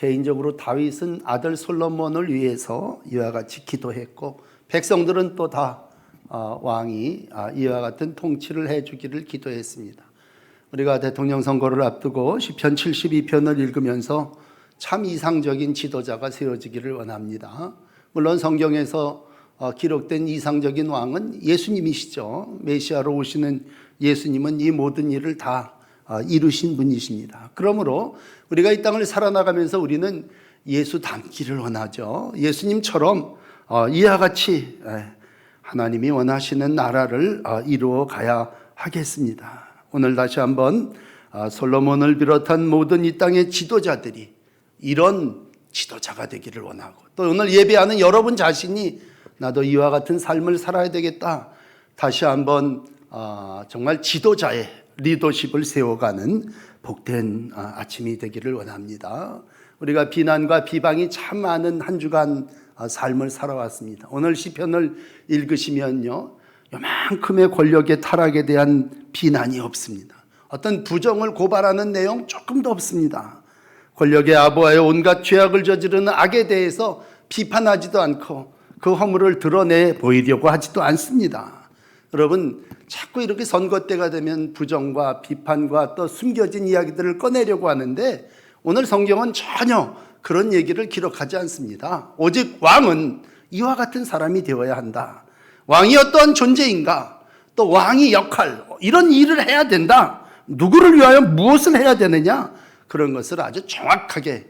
개인적으로 다윗은 아들 솔로몬을 위해서 이와 같이 기도했고, 백성들은 또 다 왕이 이와 같은 통치를 해주기를 기도했습니다. 우리가 대통령 선거를 앞두고 시편 72편을 읽으면서 참 이상적인 지도자가 세워지기를 원합니다. 물론 성경에서 기록된 이상적인 왕은 예수님이시죠. 메시아로 오시는 예수님은 이 모든 일을 다 이루신 분이십니다. 그러므로 우리가 이 땅을 살아나가면서 우리는 예수 닮기를 원하죠. 예수님처럼 이와 같이 하나님이 원하시는 나라를 이루어 가야 하겠습니다. 오늘 다시 한번 솔로몬을 비롯한 모든 이 땅의 지도자들이 이런 지도자가 되기를 원하고, 또 오늘 예배하는 여러분 자신이 나도 이와 같은 삶을 살아야 되겠다, 다시 한번 정말 지도자의 리더십을 세워가는 복된 아침이 되기를 원합니다. 우리가 비난과 비방이 참 많은 한 주간 삶을 살아왔습니다. 오늘 시편을 읽으시면요, 요만큼의 권력의 타락에 대한 비난이 없습니다. 어떤 부정을 고발하는 내용 조금도 없습니다. 권력의 아부하에 온갖 죄악을 저지르는 악에 대해서 비판하지도 않고 그 허물을 드러내 보이려고 하지도 않습니다. 여러분, 자꾸 이렇게 선거 때가 되면 부정과 비판과 또 숨겨진 이야기들을 꺼내려고 하는데, 오늘 성경은 전혀 그런 얘기를 기록하지 않습니다. 오직 왕은 이와 같은 사람이 되어야 한다. 왕이 어떠한 존재인가, 또 왕의 역할, 이런 일을 해야 된다. 누구를 위하여 무엇을 해야 되느냐, 그런 것을 아주 정확하게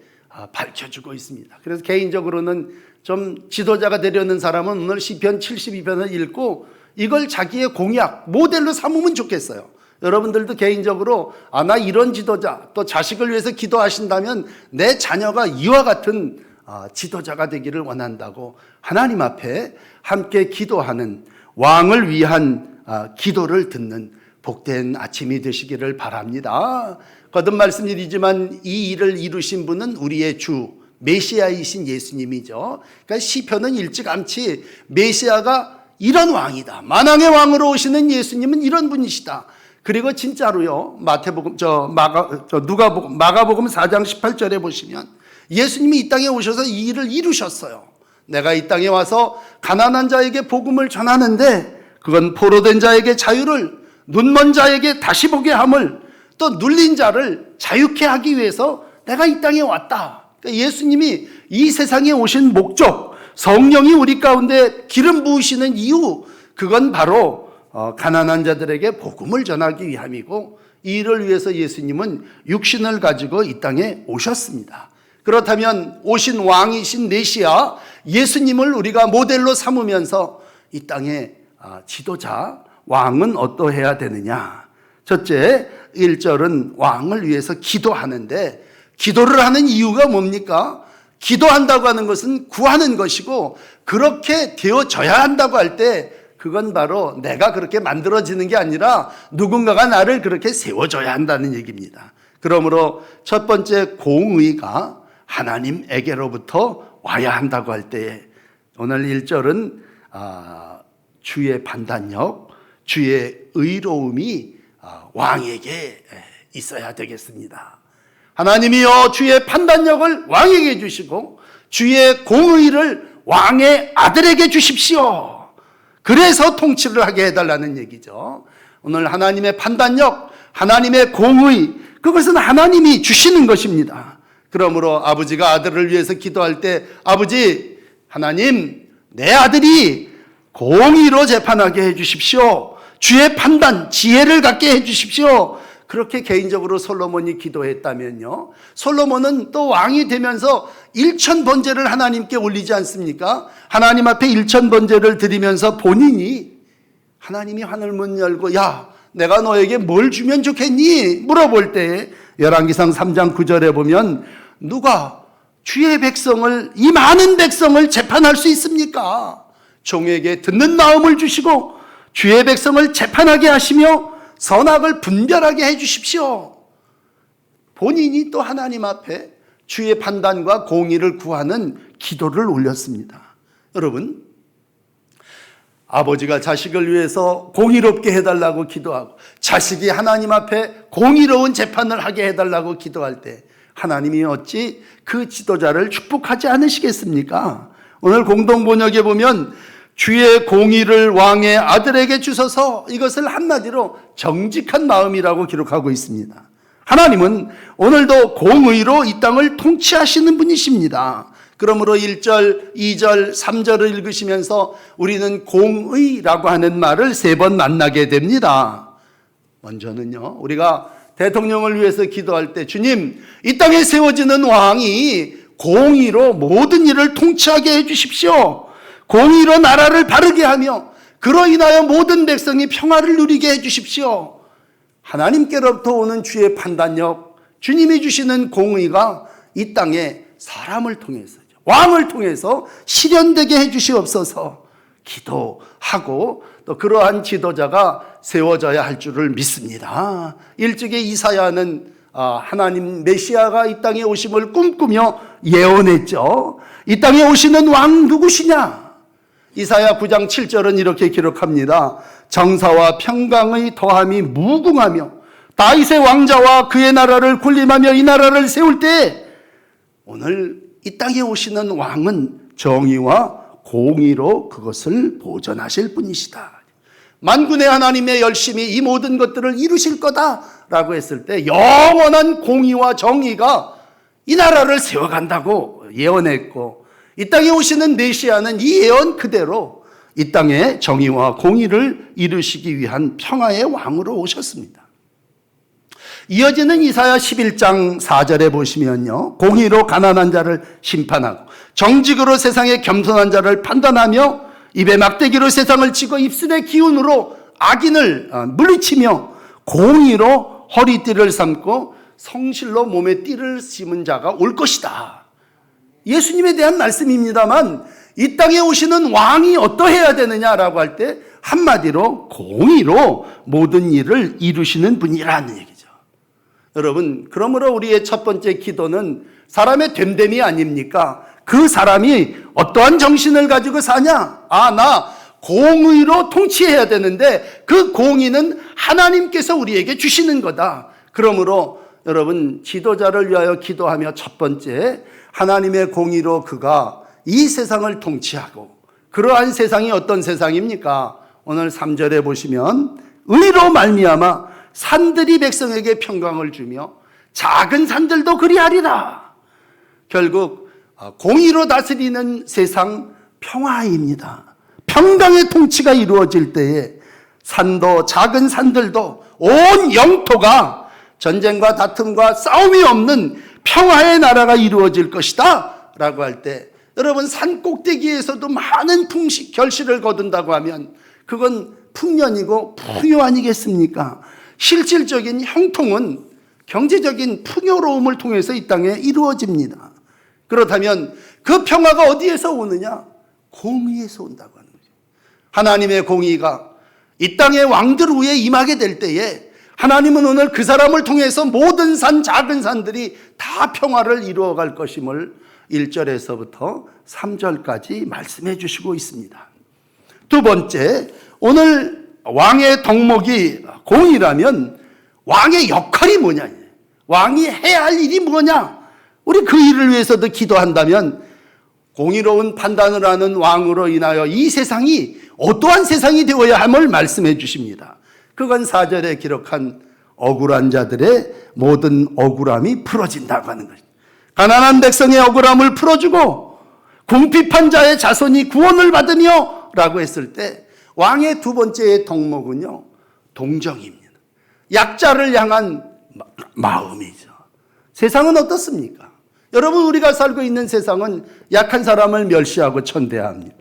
밝혀주고 있습니다. 그래서 개인적으로는 좀 지도자가 되려는 사람은 오늘 시편 72편을 읽고 이걸 자기의 공약, 모델로 삼으면 좋겠어요. 여러분들도 개인적으로 나 이런 지도자, 또 자식을 위해서 기도하신다면 내 자녀가 이와 같은 지도자가 되기를 원한다고 하나님 앞에 함께 기도하는, 왕을 위한 기도를 듣는 복된 아침이 되시기를 바랍니다. 거듭 말씀드리지만 이 일을 이루신 분은 우리의 주 메시아이신 예수님이죠. 그러니까 시편은 일찌감치 메시아가 이런 왕이다, 만왕의 왕으로 오시는 예수님은 이런 분이시다. 그리고 진짜로요, 마가복음 4장 18절에 보시면 예수님이 이 땅에 오셔서 이 일을 이루셨어요. 내가 이 땅에 와서 가난한 자에게 복음을 전하는데, 그건 포로된 자에게 자유를, 눈먼 자에게 다시 보게 함을, 또 눌린 자를 자유케 하기 위해서 내가 이 땅에 왔다. 그러니까 예수님이 이 세상에 오신 목적, 성령이 우리 가운데 기름 부으시는 이유, 그건 바로 가난한 자들에게 복음을 전하기 위함이고, 이 일을 위해서 예수님은 육신을 가지고 이 땅에 오셨습니다. 그렇다면 오신 왕이신 메시아 예수님을 우리가 모델로 삼으면서 이 땅의 지도자, 왕은 어떠해야 되느냐? 첫째, 1절은 왕을 위해서 기도하는데, 기도를 하는 이유가 뭡니까? 기도한다고 하는 것은 구하는 것이고, 그렇게 되어져야 한다고 할 때 그건 바로 내가 그렇게 만들어지는 게 아니라 누군가가 나를 그렇게 세워줘야 한다는 얘기입니다. 그러므로 첫 번째, 공의가 하나님에게로부터 와야 한다고 할 때, 오늘 1절은 주의 판단력, 주의 의로움이 왕에게 있어야 되겠습니다. 하나님이여 주의 판단력을 왕에게 주시고 주의 공의를 왕의 아들에게 주십시오. 그래서 통치를 하게 해달라는 얘기죠. 오늘 하나님의 판단력, 하나님의 공의, 그것은 하나님이 주시는 것입니다. 그러므로 아버지가 아들을 위해서 기도할 때, 아버지, 하나님, 내 아들이 공의로 재판하게 해주십시오. 주의 판단, 지혜를 갖게 해주십시오. 그렇게 개인적으로 솔로몬이 기도했다면요, 솔로몬은 또 왕이 되면서 1000번제를 하나님께 올리지 않습니까? 하나님 앞에 1000번제를 드리면서 본인이, 하나님이 하늘문 열고 야, 내가 너에게 뭘 주면 좋겠니? 물어볼 때 열왕기상 3장 9절에 보면, 누가 주의 백성을, 이 많은 백성을 재판할 수 있습니까? 종에게 듣는 마음을 주시고 주의 백성을 재판하게 하시며 선악을 분별하게 해 주십시오. 본인이 또 하나님 앞에 주의 판단과 공의를 구하는 기도를 올렸습니다. 여러분, 아버지가 자식을 위해서 공의롭게 해달라고 기도하고 자식이 하나님 앞에 공의로운 재판을 하게 해달라고 기도할 때 하나님이 어찌 그 지도자를 축복하지 않으시겠습니까? 오늘 공동번역에 보면 주의 공의를 왕의 아들에게 주셔서, 이것을 한마디로 정직한 마음이라고 기록하고 있습니다. 하나님은 오늘도 공의로 이 땅을 통치하시는 분이십니다. 그러므로 1절, 2절, 3절을 읽으시면서 우리는 공의라고 하는 말을 3번 만나게 됩니다. 먼저는요, 우리가 대통령을 위해서 기도할 때, 주님, 이 땅에 세워지는 왕이 공의로 모든 일을 통치하게 해주십시오. 공의로 나라를 바르게 하며 그로 인하여 모든 백성이 평화를 누리게 해주십시오. 하나님께로부터 오는 주의 판단력, 주님이 주시는 공의가 이 땅에 사람을 통해서, 왕을 통해서 실현되게 해주시옵소서 기도하고, 또 그러한 지도자가 세워져야 할 줄을 믿습니다. 일찍이 이사야는 하나님 메시아가 이 땅에 오심을 꿈꾸며 예언했죠. 이 땅에 오시는 왕 누구시냐? 이사야 9장 7절은 이렇게 기록합니다. 정사와 평강의 더함이 무궁하며 다윗의 왕자와 그의 나라를 군림하며 이 나라를 세울 때, 오늘 이 땅에 오시는 왕은 정의와 공의로 그것을 보존하실 분이시다. 만군의 하나님의 열심히 이 모든 것들을 이루실 거다라고 했을 때, 영원한 공의와 정의가 이 나라를 세워간다고 예언했고, 이 땅에 오시는 메시아는 이 예언 그대로 이 땅에 정의와 공의를 이루시기 위한 평화의 왕으로 오셨습니다. 이어지는 이사야 11장 4절에 보시면요, 공의로 가난한 자를 심판하고 정직으로 세상의 겸손한 자를 판단하며 입에 막대기로 세상을 치고 입술의 기운으로 악인을 물리치며 공의로 허리띠를 삼고 성실로 몸에 띠를 심은 자가 올 것이다. 예수님에 대한 말씀입니다만, 이 땅에 오시는 왕이 어떠해야 되느냐라고 할 때 한마디로 공의로 모든 일을 이루시는 분이라는 얘기죠. 여러분, 그러므로 우리의 첫 번째 기도는 사람의 됨됨이 아닙니까? 그 사람이 어떠한 정신을 가지고 사냐? 나 공의로 통치해야 되는데 그 공의는 하나님께서 우리에게 주시는 거다. 그러므로 여러분, 지도자를 위하여 기도하며 첫 번째, 하나님의 공의로 그가 이 세상을 통치하고, 그러한 세상이 어떤 세상입니까? 오늘 3절에 보시면 의로 말미암아 산들이 백성에게 평강을 주며 작은 산들도 그리하리라. 결국 공의로 다스리는 세상 평화입니다. 평강의 통치가 이루어질 때에 산도 작은 산들도 온 영토가 전쟁과 다툼과 싸움이 없는 평화의 나라가 이루어질 것이다 라고 할 때, 여러분, 산 꼭대기에서도 많은 결실을 거둔다고 하면 그건 풍년이고 풍요 아니겠습니까? 실질적인 형통은 경제적인 풍요로움을 통해서 이 땅에 이루어집니다. 그렇다면 그 평화가 어디에서 오느냐? 공의에서 온다고 하는 거죠. 하나님의 공의가 이 땅의 왕들 위에 임하게 될 때에 하나님은 오늘 그 사람을 통해서 모든 산, 작은 산들이 다 평화를 이루어갈 것임을 1절에서부터 3절까지 말씀해 주시고 있습니다. 두 번째, 오늘 왕의 덕목이 공의라면 왕의 역할이 뭐냐? 왕이 해야 할 일이 뭐냐? 우리 그 일을 위해서도 기도한다면 공의로운 판단을 하는 왕으로 인하여 이 세상이 어떠한 세상이 되어야 함을 말씀해 주십니다. 그건 4절에 기록한 억울한 자들의 모든 억울함이 풀어진다고 하는 것입니다. 가난한 백성의 억울함을 풀어주고 궁핍한 자의 자손이 구원을 받으며 라고 했을 때, 왕의 두 번째의 덕목은요, 동정입니다. 약자를 향한 마음이죠. 세상은 어떻습니까? 여러분, 우리가 살고 있는 세상은 약한 사람을 멸시하고 천대합니다.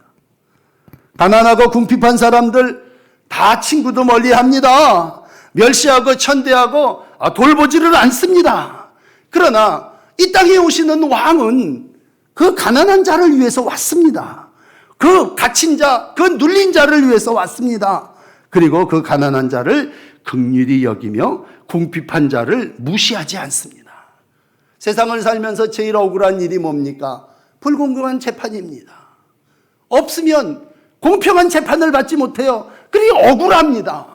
가난하고 궁핍한 사람들 다 친구도 멀리합니다. 멸시하고 천대하고 돌보지를 않습니다. 그러나 이 땅에 오시는 왕은 그 가난한 자를 위해서 왔습니다. 그 갇힌 자, 그 눌린 자를 위해서 왔습니다. 그리고 그 가난한 자를 긍휼히 여기며 궁핍한 자를 무시하지 않습니다. 세상을 살면서 제일 억울한 일이 뭡니까? 불공정한 재판입니다. 없으면 공평한 재판을 받지 못해요. 그리 억울합니다.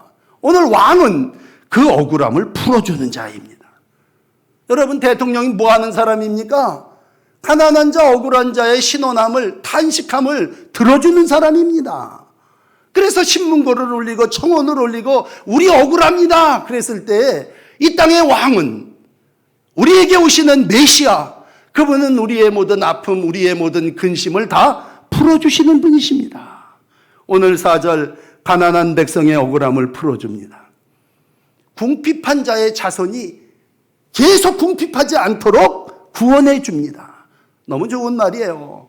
오늘 왕은 그 억울함을 풀어주는 자입니다. 여러분, 대통령이 뭐 하는 사람입니까? 가난한 자, 억울한 자의 신원함을, 탄식함을 들어주는 사람입니다. 그래서 신문고를 올리고 청원을 올리고 우리 억울합니다 그랬을 때 이 땅의 왕은, 우리에게 오시는 메시아, 그분은 우리의 모든 아픔, 우리의 모든 근심을 다 풀어주시는 분이십니다. 오늘 4절, 가난한 백성의 억울함을 풀어줍니다. 궁핍한 자의 자손이 계속 궁핍하지 않도록 구원해 줍니다. 너무 좋은 말이에요.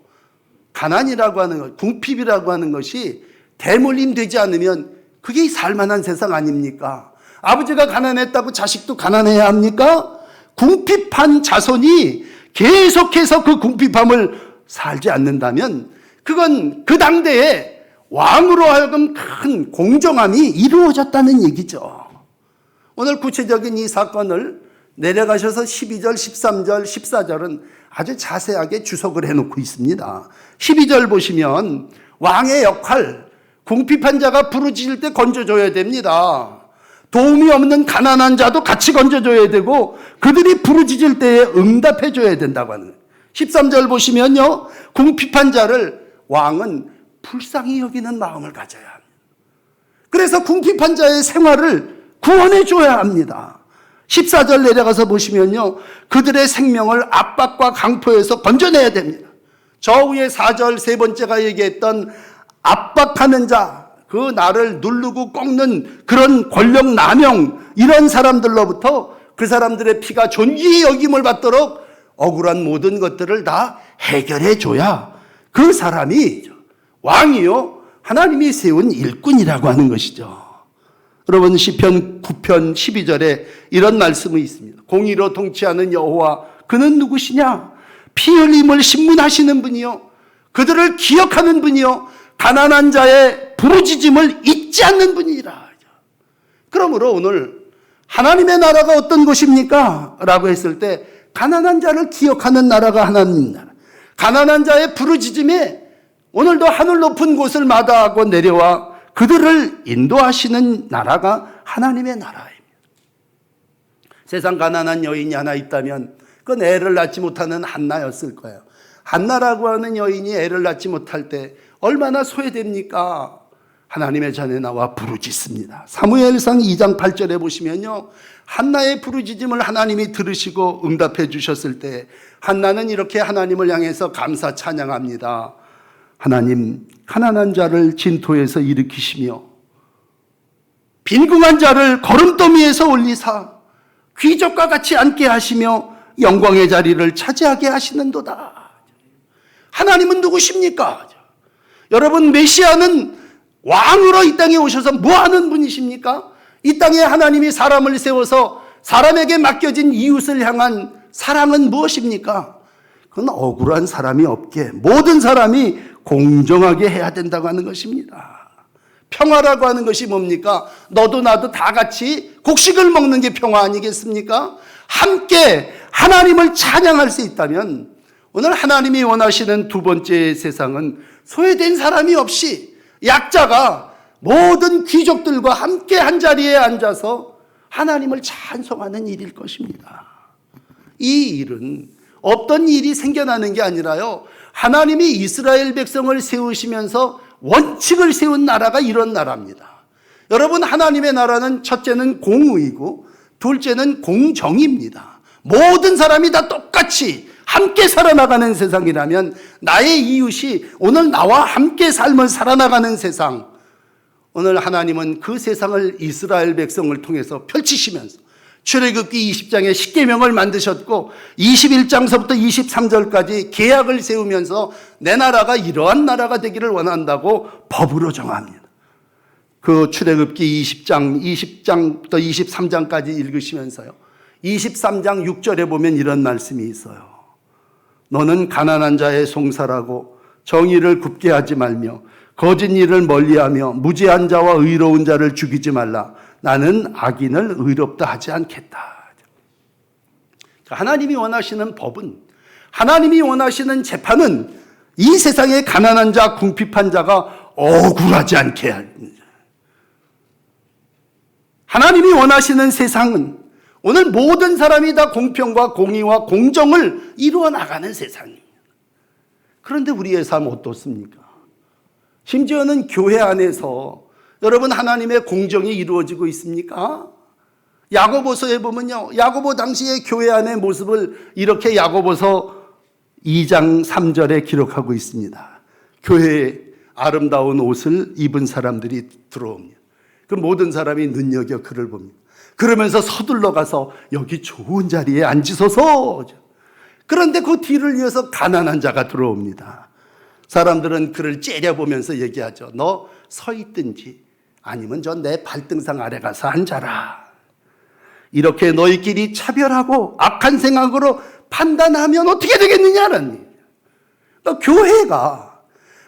가난이라고 하는 것, 궁핍이라고 하는 것이 대물림 되지 않으면 그게 살만한 세상 아닙니까? 아버지가 가난했다고 자식도 가난해야 합니까? 궁핍한 자손이 계속해서 그 궁핍함을 살지 않는다면 그건 그 당대에 왕으로 하여금 큰 공정함이 이루어졌다는 얘기죠. 오늘 구체적인 이 사건을 내려가셔서 12절, 13절, 14절은 아주 자세하게 주석을 해놓고 있습니다. 12절 보시면 왕의 역할, 궁핍한 자가 부르짖을 때 건져줘야 됩니다. 도움이 없는 가난한 자도 같이 건져줘야 되고 그들이 부르짖을 때에 응답해줘야 된다고 하는 거예요. 13절 보시면요, 궁핍한 자를 왕은 불쌍히 여기는 마음을 가져야 합니다. 그래서 궁핍한 자의 생활을 구원해줘야 합니다. 14절 내려가서 보시면요, 그들의 생명을 압박과 강포에서 건져내야 됩니다. 저 위에 4절 세 번째가 얘기했던 압박하는 자, 그 나를 누르고 꺾는 그런 권력 남용, 이런 사람들로부터 그 사람들의 피가 존귀히 여김을 받도록 억울한 모든 것들을 다 해결해 줘야 그 사람이 왕이요, 하나님이 세운 일꾼이라고 하는 것이죠. 여러분, 시편 9편 12절에 이런 말씀이 있습니다. 공의로 통치하는 여호와, 그는 누구시냐? 피 흘림을 신문하시는 분이요, 그들을 기억하는 분이요, 가난한 자의 부르짖음을 잊지 않는 분이라. 그러므로 오늘 하나님의 나라가 어떤 것입니까? 라고 했을 때 가난한 자를 기억하는 나라가 하나님 나라. 가난한 자의 부르짖음에 오늘도 하늘 높은 곳을 마다하고 내려와 그들을 인도하시는 나라가 하나님의 나라입니다. 세상 가난한 여인이 하나 있다면 그건 애를 낳지 못하는 한나였을 거예요. 한나라고 하는 여인이 애를 낳지 못할 때 얼마나 소외됩니까? 하나님의 전에 나와 부르짖습니다. 사무엘상 2장 8절에 보시면요, 한나의 부르짖음을 하나님이 들으시고 응답해 주셨을 때 한나는 이렇게 하나님을 향해서 감사 찬양합니다. 하나님, 가난한 자를 진토에서 일으키시며 빈궁한 자를 거름더미에서 올리사 귀족과 같이 앉게 하시며 영광의 자리를 차지하게 하시는도다. 하나님은 누구십니까? 여러분, 메시아는 왕으로 이 땅에 오셔서 뭐 하는 분이십니까? 이 땅에 하나님이 사람을 세워서 사람에게 맡겨진 이웃을 향한 사랑은 무엇입니까? 그건 억울한 사람이 없게 모든 사람이 공정하게 해야 된다고 하는 것입니다. 평화라고 하는 것이 뭡니까? 너도 나도 다 같이 곡식을 먹는 게 평화 아니겠습니까? 함께 하나님을 찬양할 수 있다면 오늘 하나님이 원하시는 두 번째 세상은 소외된 사람이 없이 약자가 모든 귀족들과 함께 한 자리에 앉아서 하나님을 찬송하는 일일 것입니다. 이 일은 어떤 일이 생겨나는 게 아니라요, 하나님이 이스라엘 백성을 세우시면서 원칙을 세운 나라가 이런 나라입니다. 여러분, 하나님의 나라는 첫째는 공의고 둘째는 공정입니다. 모든 사람이 다 똑같이 함께 살아나가는 세상이라면 나의 이웃이 오늘 나와 함께 삶을 살아나가는 세상, 오늘 하나님은 그 세상을 이스라엘 백성을 통해서 펼치시면서 출애굽기 20장에 십계명을 만드셨고 21장서부터 23절까지 계약을 세우면서 내 나라가 이러한 나라가 되기를 원한다고 법으로 정합니다. 그 출애굽기 20장부터 23장까지 읽으시면서요, 23장 6절에 보면 이런 말씀이 있어요. 너는 가난한 자의 송사라고 정의를 굽게 하지 말며 거짓 일을 멀리하며 무죄한 자와 의로운 자를 죽이지 말라. 나는 악인을 의롭다 하지 않겠다. 하나님이 원하시는 법은, 하나님이 원하시는 재판은 이 세상의 가난한 자, 궁핍한 자가 억울하지 않게 합니다. 하나님이 원하시는 세상은 오늘 모든 사람이 다 공평과 공의와 공정을 이루어 나가는 세상입니다. 그런데 우리의 삶 어떻습니까? 심지어는 교회 안에서 여러분 하나님의 공정이 이루어지고 있습니까? 야고보서에 보면요, 야고보 당시의 교회 안의 모습을 이렇게 야고보서 2장 3절에 기록하고 있습니다. 교회에 아름다운 옷을 입은 사람들이 들어옵니다. 그 모든 사람이 눈여겨 그를 봅니다. 그러면서 서둘러 가서 여기 좋은 자리에 앉으소서. 그런데 그 뒤를 이어서 가난한 자가 들어옵니다. 사람들은 그를 째려보면서 얘기하죠. 너 서 있든지 아니면 저 내 발등상 아래 가서 앉아라. 이렇게 너희끼리 차별하고 악한 생각으로 판단하면 어떻게 되겠느냐는 얘기예요. 그러니까 교회가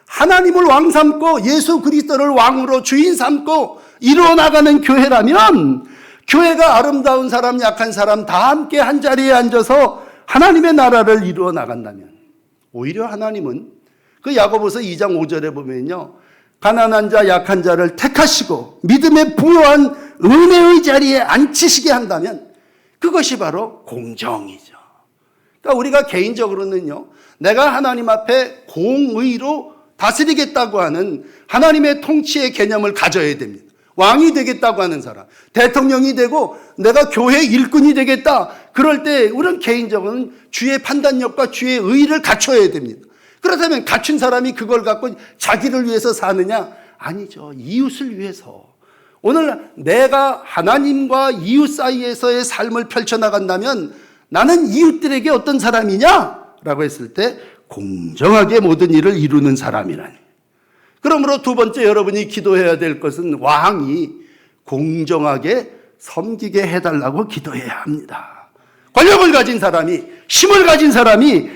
하나님을 왕 삼고 예수 그리스도를 왕으로 주인 삼고 이루어 나가는 교회라면, 교회가 아름다운 사람 약한 사람 다 함께 한 자리에 앉아서 하나님의 나라를 이루어 나간다면, 오히려 하나님은 그 야고보서 2장 5절에 보면요, 가난한 자 약한 자를 택하시고 믿음에 부요한 은혜의 자리에 앉히시게 한다면 그것이 바로 공정이죠. 그러니까 우리가 개인적으로는요, 내가 하나님 앞에 공의로 다스리겠다고 하는 하나님의 통치의 개념을 가져야 됩니다. 왕이 되겠다고 하는 사람, 대통령이 되고 내가 교회 일꾼이 되겠다, 그럴 때 우리는 개인적으로는 주의 판단력과 주의 의의를 갖춰야 됩니다. 그렇다면 갖춘 사람이 그걸 갖고 자기를 위해서 사느냐? 아니죠. 이웃을 위해서. 오늘 내가 하나님과 이웃 사이에서의 삶을 펼쳐나간다면 나는 이웃들에게 어떤 사람이냐? 라고 했을 때 공정하게 모든 일을 이루는 사람이라니. 그러므로 두 번째 여러분이 기도해야 될 것은 왕이 공정하게 섬기게 해달라고 기도해야 합니다. 권력을 가진 사람이, 힘을 가진 사람이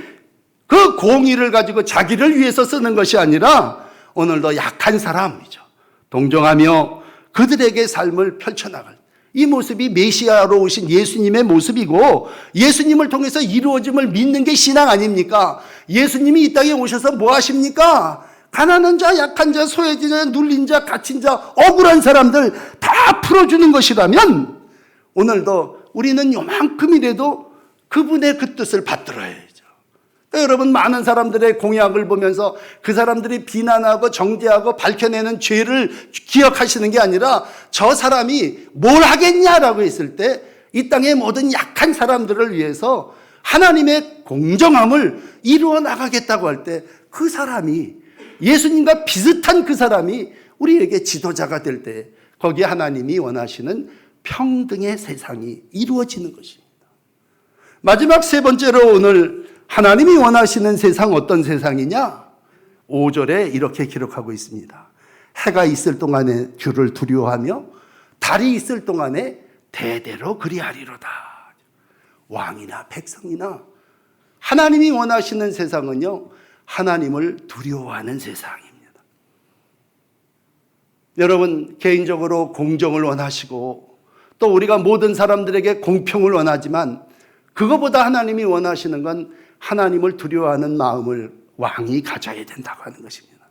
그 공의를 가지고 자기를 위해서 쓰는 것이 아니라 오늘도 약한 사람이죠. 동정하며 그들에게 삶을 펼쳐나갈, 이 모습이 메시아로 오신 예수님의 모습이고, 예수님을 통해서 이루어짐을 믿는 게 신앙 아닙니까? 예수님이 이 땅에 오셔서 뭐 하십니까? 가난한 자, 약한 자, 소외진 자, 눌린 자, 갇힌 자, 억울한 사람들 다 풀어주는 것이라면 오늘도 우리는 요만큼이라도 그분의 그 뜻을 받들어야죠. 그러니까 여러분, 많은 사람들의 공약을 보면서 그 사람들이 비난하고 정죄하고 밝혀내는 죄를 기억하시는 게 아니라 저 사람이 뭘 하겠냐라고 했을 때 이 땅의 모든 약한 사람들을 위해서 하나님의 공정함을 이루어 나가겠다고 할 때 그 사람이, 예수님과 비슷한 그 사람이 우리에게 지도자가 될 때 거기에 하나님이 원하시는 평등의 세상이 이루어지는 것입니다. 마지막 세 번째로 오늘 하나님이 원하시는 세상, 어떤 세상이냐? 5절에 이렇게 기록하고 있습니다. 해가 있을 동안에 주를 두려워하며 달이 있을 동안에 대대로 그리하리로다. 왕이나 백성이나 하나님이 원하시는 세상은요, 하나님을 두려워하는 세상입니다. 여러분, 개인적으로 공정을 원하시고 또 우리가 모든 사람들에게 공평을 원하지만 그거보다 하나님이 원하시는 건 하나님을 두려워하는 마음을 왕이 가져야 된다고 하는 것입니다.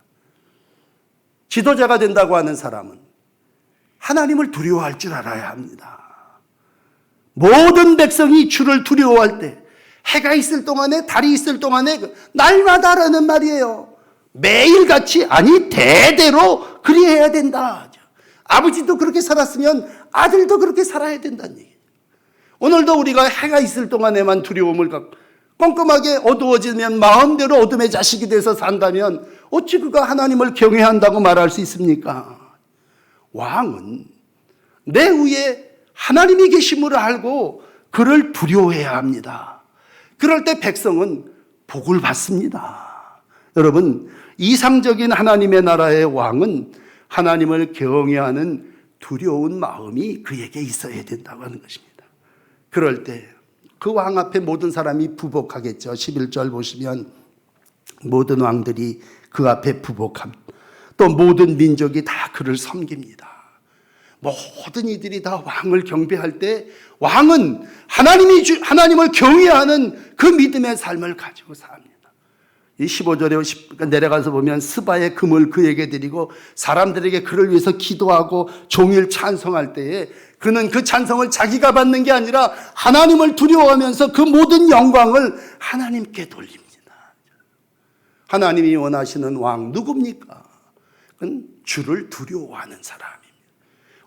지도자가 된다고 하는 사람은 하나님을 두려워할 줄 알아야 합니다. 모든 백성이 주를 두려워할 때, 해가 있을 동안에 달이 있을 동안에, 날마다라는 말이에요. 매일같이, 아니 대대로 그리해야 된다. 아버지도 그렇게 살았으면 아들도 그렇게 살아야 된다는 얘기예요. 오늘도 우리가 해가 있을 동안에만 두려움을 갖고 꼼꼼하게 어두워지면 마음대로 어둠의 자식이 돼서 산다면 어찌 그가 하나님을 경외한다고 말할 수 있습니까? 왕은 내 위에 하나님이 계심을 알고 그를 두려워해야 합니다. 그럴 때 백성은 복을 받습니다. 여러분, 이상적인 하나님의 나라의 왕은 하나님을 경외하는 두려운 마음이 그에게 있어야 된다고 하는 것입니다. 그럴 때 그 왕 앞에 모든 사람이 부복하겠죠. 11절 보시면 모든 왕들이 그 앞에 부복합니다. 또 모든 민족이 다 그를 섬깁니다. 모든 이들이 다 왕을 경배할 때 왕은 하나님을 경외하는 그 믿음의 삶을 가지고 삽니다. 이 15절에 내려가서 보면 스바의 금을 그에게 드리고 사람들에게 그를 위해서 기도하고 종일 찬송할 때에 그는 그 찬송을 자기가 받는 게 아니라 하나님을 두려워하면서 그 모든 영광을 하나님께 돌립니다. 하나님이 원하시는 왕 누굽니까? 그건 주를 두려워하는 사람입니다.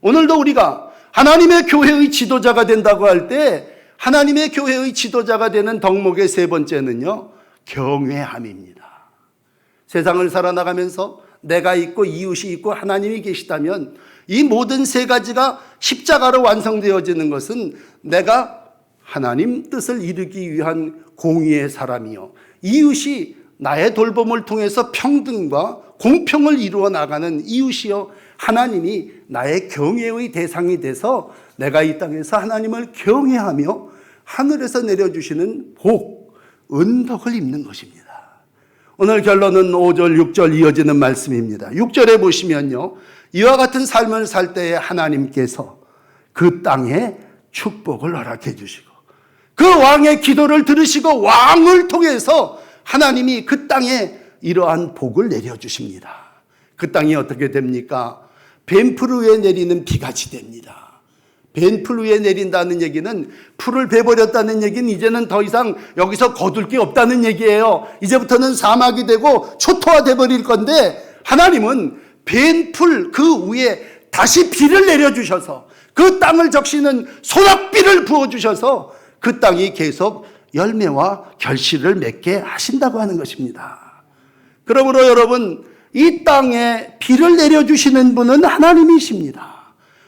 오늘도 우리가 하나님의 교회의 지도자가 된다고 할 때 하나님의 교회의 지도자가 되는 덕목의 세 번째는요, 경외함입니다. 세상을 살아나가면서 내가 있고 이웃이 있고 하나님이 계시다면 이 모든 세 가지가 십자가로 완성되어지는 것은 내가 하나님 뜻을 이루기 위한 공의의 사람이요, 이웃이 나의 돌봄을 통해서 평등과 공평을 이루어 나가는 이웃이요, 하나님이 나의 경외의 대상이 돼서 내가 이 땅에서 하나님을 경외하며 하늘에서 내려주시는 복, 은덕을 입는 것입니다. 오늘 결론은 5절, 6절 이어지는 말씀입니다. 6절에 보시면요, 이와 같은 삶을 살 때에 하나님께서 그 땅에 축복을 허락해 주시고 그 왕의 기도를 들으시고 왕을 통해서 하나님이 그 땅에 이러한 복을 내려주십니다. 그 땅이 어떻게 됩니까? 뱀풀 위에 내리는 비같이 됩니다. 뱀풀 위에 내린다는 얘기는 풀을 베버렸다는 얘기는 이제는 더 이상 여기서 거둘 게 없다는 얘기예요. 이제부터는 사막이 되고 초토화 버릴 건데 하나님은 뱀풀 그 위에 다시 비를 내려주셔서 그 땅을 적시는 소낙비를 부어주셔서 그 땅이 계속 열매와 결실을 맺게 하신다고 하는 것입니다. 그러므로 여러분, 이 땅에 비를 내려주시는 분은 하나님이십니다.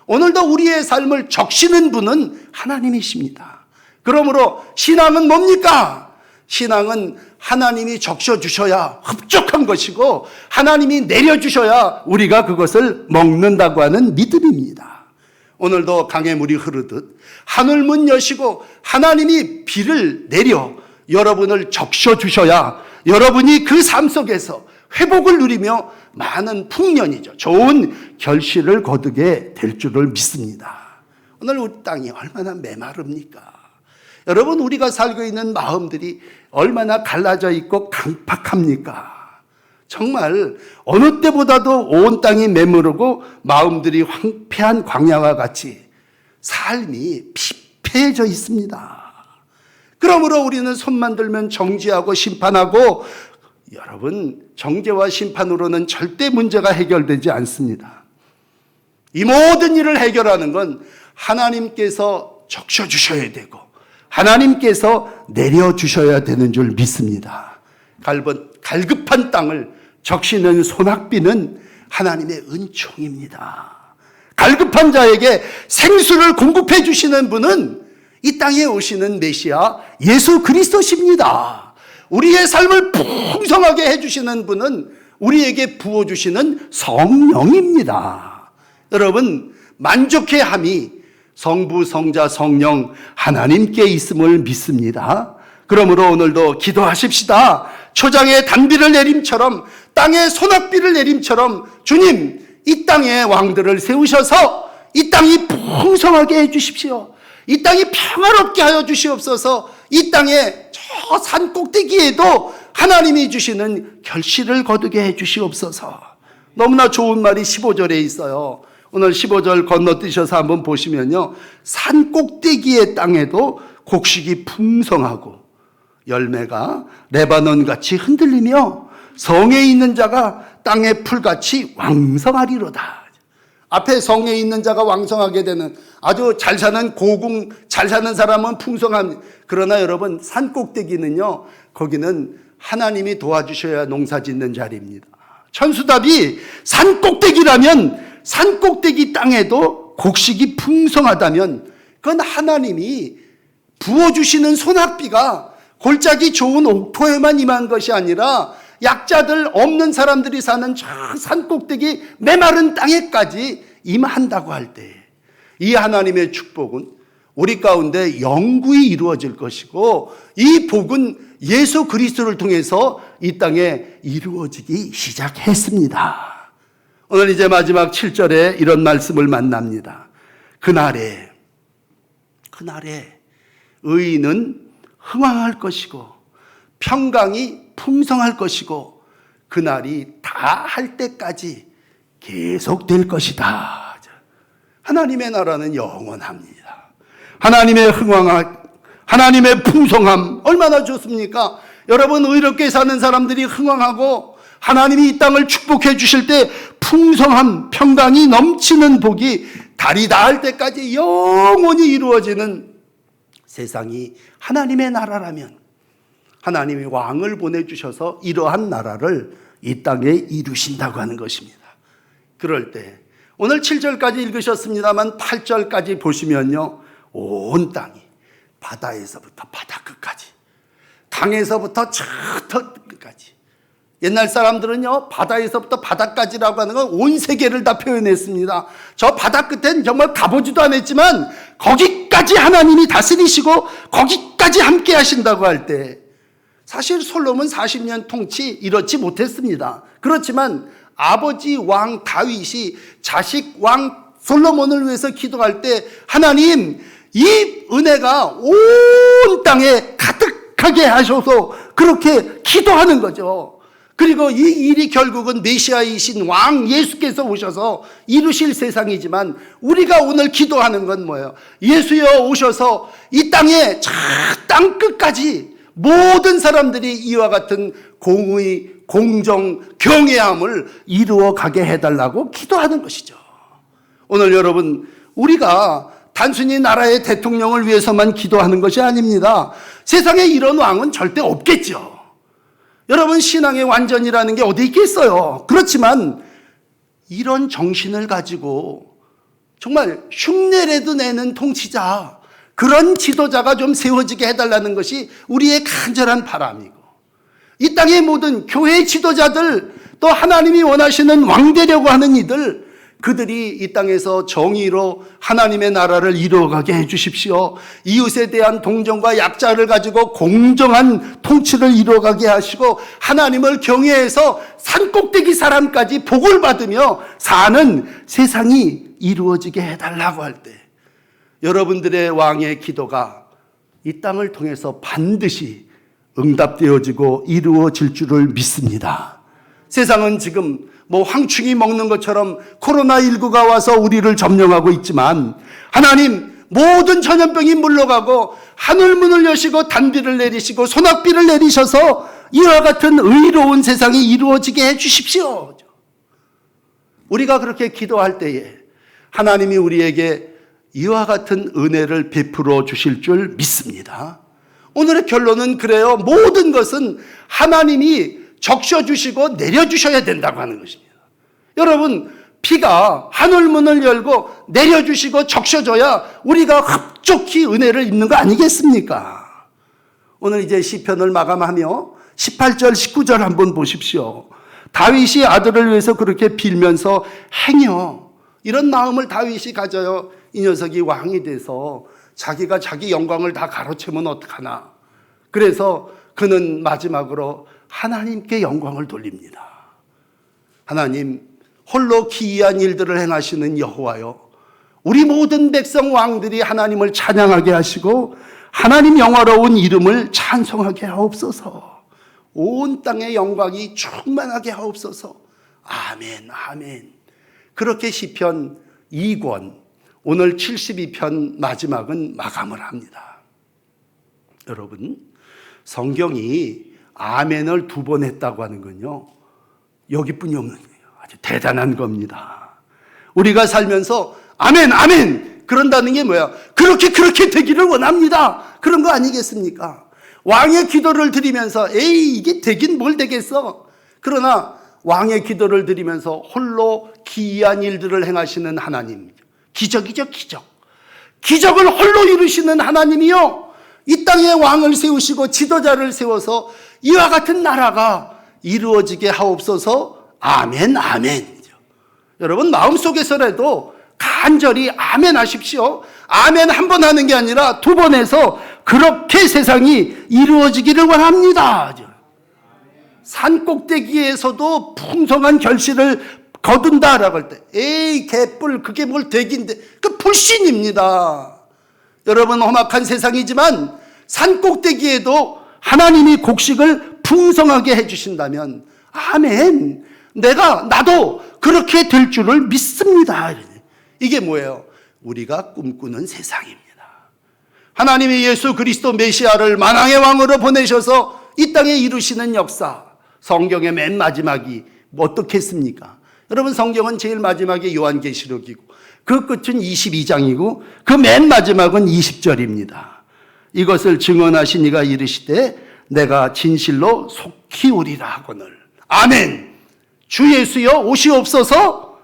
오늘도 우리의 삶을 적시는 분은 하나님이십니다. 그러므로 신앙은 뭡니까? 신앙은 하나님이 적셔주셔야 흡족한 것이고 하나님이 내려주셔야 우리가 그것을 먹는다고 하는 믿음입니다. 오늘도 강의 물이 흐르듯 하늘문 여시고 하나님이 비를 내려 여러분을 적셔주셔야 여러분이 그 삶 속에서 회복을 누리며 많은 풍년이죠, 좋은 결실을 거두게 될 줄을 믿습니다. 오늘 우리 땅이 얼마나 메마릅니까? 여러분, 우리가 살고 있는 마음들이 얼마나 갈라져 있고 강팍합니까? 정말 어느 때보다도 온 땅이 메마르고 마음들이 황폐한 광야와 같이 삶이 피폐해져 있습니다. 그러므로 우리는 손만 들면 정죄하고 심판하고, 여러분, 정죄와 심판으로는 절대 문제가 해결되지 않습니다. 이 모든 일을 해결하는 건 하나님께서 적셔주셔야 되고 하나님께서 내려주셔야 되는 줄 믿습니다. 갈급한 땅을 적시는 소낙비는 하나님의 은총입니다. 갈급한 자에게 생수를 공급해 주시는 분은 이 땅에 오시는 메시아 예수 그리스도십니다. 우리의 삶을 풍성하게 해주시는 분은 우리에게 부어주시는 성령입니다. 여러분, 만족해함이 성부, 성자, 성령 하나님께 있음을 믿습니다. 그러므로 오늘도 기도하십시다. 초장에 단비를 내림처럼, 땅에 소낙비를 내림처럼 주님, 이 땅에 왕들을 세우셔서 이 땅이 풍성하게 해주십시오. 이 땅이 평화롭게 하여 주시옵소서. 이 땅에 저 산 꼭대기에도 하나님이 주시는 결실을 거두게 해 주시옵소서. 너무나 좋은 말이 15절에 있어요. 오늘 15절 건너뛰셔서 한번 보시면요, 산 꼭대기의 땅에도 곡식이 풍성하고 열매가 레바논같이 흔들리며 성에 있는 자가 땅의 풀같이 왕성하리로다. 앞에 성에 있는 자가 왕성하게 되는, 아주 잘 사는 고궁, 잘 사는 사람은 풍성합니다. 그러나 여러분, 산 꼭대기는요, 거기는 하나님이 도와주셔야 농사 짓는 자리입니다. 천수답이 산 꼭대기라면, 산 꼭대기 땅에도 곡식이 풍성하다면 그건 하나님이 부어주시는 소낙비가 골짜기 좋은 옥토에만 임한 것이 아니라 약자들, 없는 사람들이 사는 저 산 꼭대기 메마른 땅에까지 임한다고 할 때 이 하나님의 축복은 우리 가운데 영구히 이루어질 것이고, 이 복은 예수 그리스도를 통해서 이 땅에 이루어지기 시작했습니다. 오늘 이제 마지막 7절에 이런 말씀을 만납니다. 그날에 의인은 흥황할 것이고 평강이 풍성할 것이고 그날이 다 할 때까지 계속될 것이다. 하나님의 나라는 영원합니다. 하나님의 하나님의 풍성함 얼마나 좋습니까? 여러분, 의롭게 사는 사람들이 흥왕하고 하나님이 이 땅을 축복해 주실 때 풍성함, 평강이 넘치는 복이 달이 닿을 때까지 영원히 이루어지는 세상이 하나님의 나라라면 하나님이 왕을 보내주셔서 이러한 나라를 이 땅에 이루신다고 하는 것입니다. 그럴 때 오늘 7절까지 읽으셨습니다만 8절까지 보시면요, 온 땅이 바다에서부터 바다 끝까지, 강에서부터 저 끝까지. 옛날 사람들은요, 바다에서부터 바다까지라고 하는 건 온 세계를 다 표현했습니다. 저 바다 끝엔 정말 가보지도 않았지만 거기까지 하나님이 다스리시고 거기까지 함께 하신다고 할 때, 사실 솔로몬 40년 통치 이렇지 못했습니다. 그렇지만 아버지 왕 다윗이 자식 왕 솔로몬을 위해서 기도할 때 하나님, 이 은혜가 온 땅에 가득하게 하셔서 그렇게 기도하는 거죠. 그리고 이 일이 결국은 메시아이신 왕 예수께서 오셔서 이루실 세상이지만 우리가 오늘 기도하는 건 뭐예요? 예수여 오셔서 이 땅에 저 땅 끝까지 모든 사람들이 이와 같은 공의, 공정, 경외함을 이루어 가게 해달라고 기도하는 것이죠. 오늘 여러분, 우리가 단순히 나라의 대통령을 위해서만 기도하는 것이 아닙니다. 세상에 이런 왕은 절대 없겠죠. 여러분, 신앙의 완전이라는 게 어디 있겠어요. 그렇지만 이런 정신을 가지고 정말 흉내라도 내는 통치자, 그런 지도자가 좀 세워지게 해달라는 것이 우리의 간절한 바람이고, 이 땅의 모든 교회 지도자들, 또 하나님이 원하시는 왕 되려고 하는 이들, 그들이 이 땅에서 정의로 하나님의 나라를 이루어가게 해주십시오. 이웃에 대한 동정과 약자를 가지고 공정한 통치를 이루어가게 하시고 하나님을 경외해서 산꼭대기 사람까지 복을 받으며 사는 세상이 이루어지게 해달라고 할 때, 여러분들의 왕의 기도가 이 땅을 통해서 반드시 응답되어지고 이루어질 줄을 믿습니다. 세상은 지금 황충이 먹는 것처럼 코로나19가 와서 우리를 점령하고 있지만 하나님, 모든 전염병이 물러가고 하늘문을 여시고 단비를 내리시고 소낙비를 내리셔서 이와 같은 의로운 세상이 이루어지게 해주십시오. 우리가 그렇게 기도할 때에 하나님이 우리에게 이와 같은 은혜를 베풀어 주실 줄 믿습니다. 오늘의 결론은 그래요. 모든 것은 하나님이 적셔주시고 내려주셔야 된다고 하는 것입니다. 여러분, 비가 하늘문을 열고 내려주시고 적셔줘야 우리가 흡족히 은혜를 입는 거 아니겠습니까? 오늘 이제 시편을 마감하며 18절 19절 한번 보십시오. 다윗이 아들을 위해서 그렇게 빌면서 행여, 이런 마음을 다윗이 가져요. 이 녀석이 왕이 돼서 자기가 자기 영광을 다 가로채면 어떡하나. 그래서 그는 마지막으로 하나님께 영광을 돌립니다. 하나님, 홀로 기이한 일들을 행하시는 여호와여, 우리 모든 백성 왕들이 하나님을 찬양하게 하시고 하나님 영화로운 이름을 찬송하게 하옵소서. 온 땅의 영광이 충만하게 하옵소서. 아멘, 아멘. 그렇게 시편 2권, 오늘 72편 마지막은 마감을 합니다. 여러분, 성경이 아멘을 2번 했다고 하는 건요, 여기뿐이 없는 거예요. 아주 대단한 겁니다. 우리가 살면서 아멘, 아멘 그런다는 게 뭐야? 그렇게 되기를 원합니다. 그런 거 아니겠습니까? 왕의 기도를 드리면서 에이, 이게 되긴 뭘 되겠어. 그러나 왕의 기도를 드리면서 홀로 기이한 일들을 행하시는 하나님, 기적이죠, 기적. 기적을 홀로 이루시는 하나님이요, 이 땅에 왕을 세우시고 지도자를 세워서 이와 같은 나라가 이루어지게 하옵소서. 아멘, 아멘. 여러분, 마음속에서라도 간절히 아멘 하십시오. 아멘 한 번 하는 게 아니라 2번 해서 그렇게 세상이 이루어지기를 원합니다. 산 꼭대기에서도 풍성한 결실을 거둔다라고 할 때, 에이, 개뿔, 그게 뭘 되긴데, 그 불신입니다. 여러분, 험악한 세상이지만 산 꼭대기에도 하나님이 곡식을 풍성하게 해주신다면 아멘, 나도 그렇게 될 줄을 믿습니다. 이게 뭐예요? 우리가 꿈꾸는 세상입니다. 하나님이 예수 그리스도 메시아를 만왕의 왕으로 보내셔서 이 땅에 이루시는 역사, 성경의 맨 마지막이 어떻겠습니까? 여러분, 성경은 제일 마지막에 요한계시록이고 그 끝은 22장이고 그 맨 마지막은 20절입니다. 이것을 증언하신 이가 이르시되 내가 진실로 속히 오리라 하거늘. 아멘. 주 예수여 오시옵소서.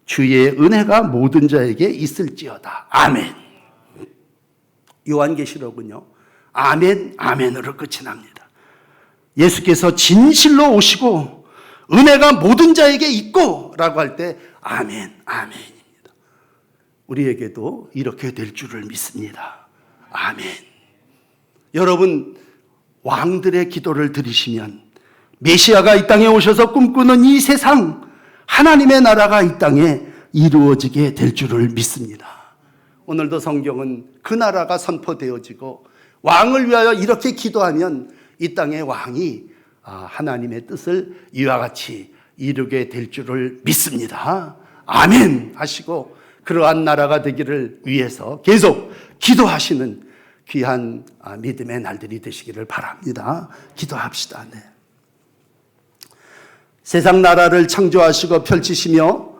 주의 은혜가 모든 자에게 있을지어다. 아멘. 요한계시록은요, 아멘, 아멘으로 끝이 납니다. 예수께서 진실로 오시고 은혜가 모든 자에게 있고 라고 할 때 아멘, 아멘입니다. 우리에게도 이렇게 될 줄을 믿습니다. 아멘. 여러분, 왕들의 기도를 들으시면 메시아가 이 땅에 오셔서 꿈꾸는 이 세상, 하나님의 나라가 이 땅에 이루어지게 될 줄을 믿습니다. 오늘도 성경은 그 나라가 선포되어지고 왕을 위하여 이렇게 기도하면 이 땅의 왕이 하나님의 뜻을 이와 같이 이루게 될 줄을 믿습니다. 아멘 하시고 그러한 나라가 되기를 위해서 계속 기도하시는 귀한 믿음의 날들이 되시기를 바랍니다. 기도합시다. 네. 세상 나라를 창조하시고 펼치시며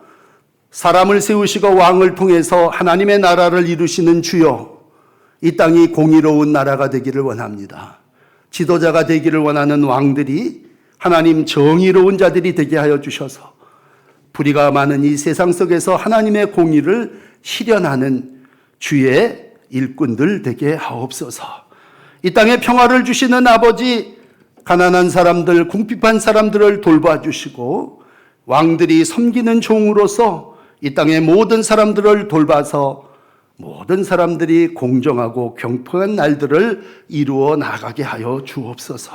사람을 세우시고 왕을 통해서 하나님의 나라를 이루시는 주여, 이 땅이 공의로운 나라가 되기를 원합니다. 지도자가 되기를 원하는 왕들이 하나님 정의로운 자들이 되게 하여 주셔서 불의가 많은 이 세상 속에서 하나님의 공의를 실현하는 주의 일꾼들 되게 하옵소서. 이 땅에 평화를 주시는 아버지, 가난한 사람들, 궁핍한 사람들을 돌봐주시고 왕들이 섬기는 종으로서 이 땅의 모든 사람들을 돌봐서 모든 사람들이 공정하고 경통한 날들을 이루어 나가게 하여 주옵소서.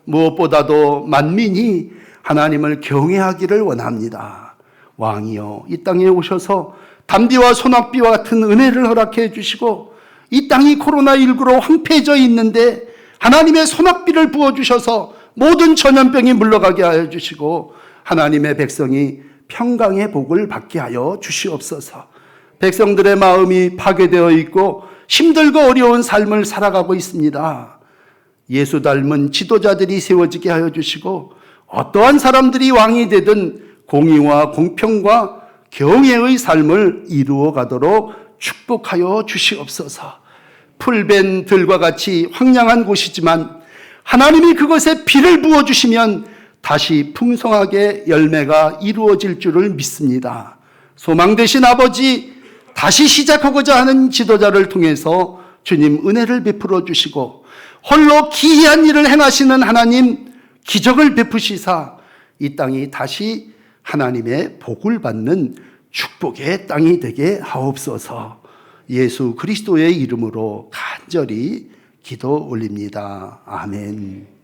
무엇보다도 만민이 하나님을 경외하기를 원합니다. 왕이여, 이 땅에 오셔서 담비와 소낙비와 같은 은혜를 허락해 주시고 이 땅이 코로나19로 황폐해져 있는데 하나님의 소낙비를 부어주셔서 모든 전염병이 물러가게 하여 주시고 하나님의 백성이 평강의 복을 받게 하여 주시옵소서. 백성들의 마음이 파괴되어 있고 힘들고 어려운 삶을 살아가고 있습니다. 예수 닮은 지도자들이 세워지게 하여 주시고 어떠한 사람들이 왕이 되든 공의와 공평과 경애의 삶을 이루어 가도록 축복하여 주시옵소서. 풀벤 들과 같이 황량한 곳이지만 하나님이 그것에 비를 부어주시면 다시 풍성하게 열매가 이루어질 줄을 믿습니다. 소망 되신 아버지, 다시 시작하고자 하는 지도자를 통해서 주님 은혜를 베풀어 주시고 홀로 기이한 일을 행하시는 하나님 기적을 베푸시사 이 땅이 다시 하나님의 복을 받는 축복의 땅이 되게 하옵소서. 예수 그리스도의 이름으로 간절히 기도 올립니다. 아멘.